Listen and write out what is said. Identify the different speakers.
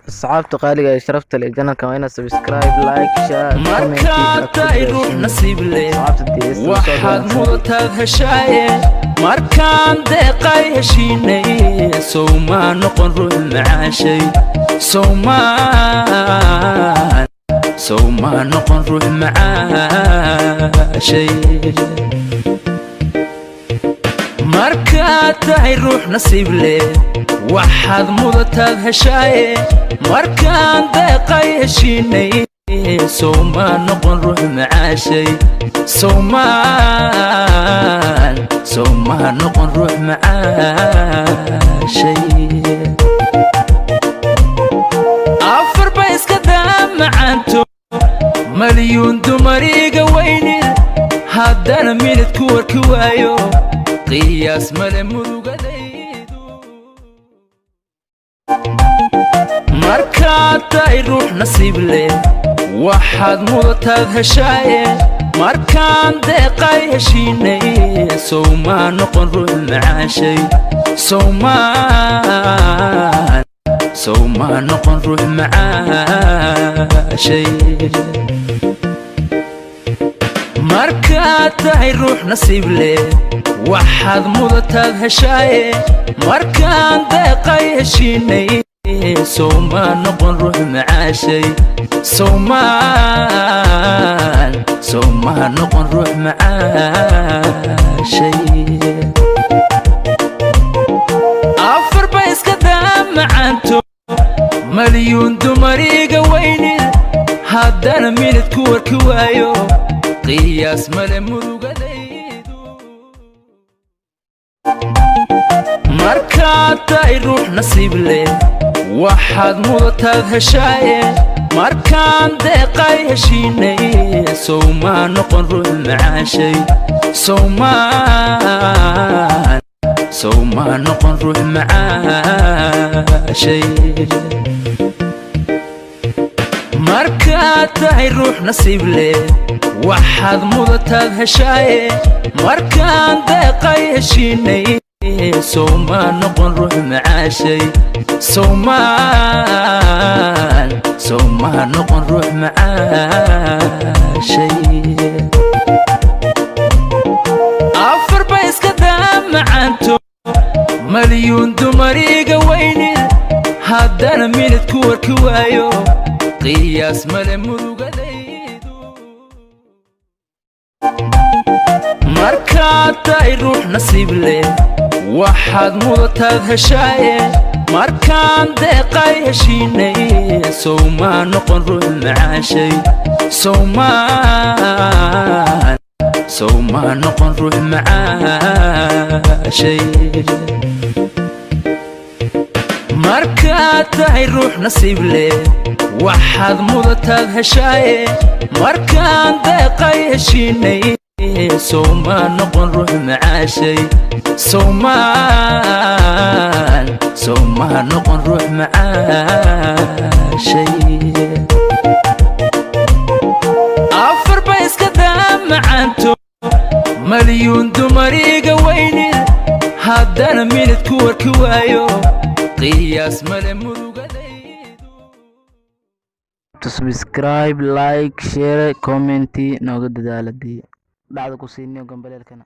Speaker 1: صعبت قالي شرفت الجنة كمان سبسكرايب لايك شير
Speaker 2: markaad tahay ruux nasiib leh waxaad mudataad heshaaye markaan deeqay heshiinay sow maa noqon ruux macaashay sow maa noqon ruux macaashay markaad tahay ruux nasiib leh waxaad mudataad heshaaye markaan deeqay heshiinay sow maa noqon ruux macaashay sow maa noqon ruux macaashay afar ba iska daa macaanto malyuun dumar iga weynid haddana minid ku warki waayo qiyaas male murugadaydu markaad tahay ruux nasiib leh waxaad mudataad heshaaye markaan deeqay heshiinay sow maa noqon ruux macaashay sow maa noqon ruux macaashay markaad tahay ruux nasiib leh waxaad mudataad heshaaye markaan deeqay heshiinay sow maa noqon ruux macaashay sow maa noqon ruux macaashay afar ba iska daa macaanto malyuun dumar iga weynid haddana minid ku warki waayo qiyaas male murugadaydu markaad tahay ruux nasiib leh waxaad mudataad heshaaye markaan deeqay heshiinay sow maa noqon ruux macaashay sow maa noqon ruux macaashay markaad tahay ruux nasiib leh waxaad mudataad heshaaye markaan deeqay heshiinay sow maa noqon ruux macaashay sow maa noqon ruux macaashay afar ba iska daa macaanto malyuun dumar iga weynid haddana minid ku warki waayo qiyaas male murugadaydu markaad tahay ruux nasiib leh waxaad mudataad heshaaye markaan deeqay heshiinay sow maa noqon ruux macaashay sow maa noqon ruux macaashay markaad tahay ruux nasiib leh waxaad mudataad heshaaye markaan deeqay heshiinay sow maa noqon ruux macaashay sow maa noqon ruux macaashay afar ba iska daa macaanto malyuun dumar iga weynid haddana minid ku warki waayo qiyaas male murugadaydu
Speaker 1: subscribe like share comment nooga dadaaladii dhacda ku siiniyo gambaleelkana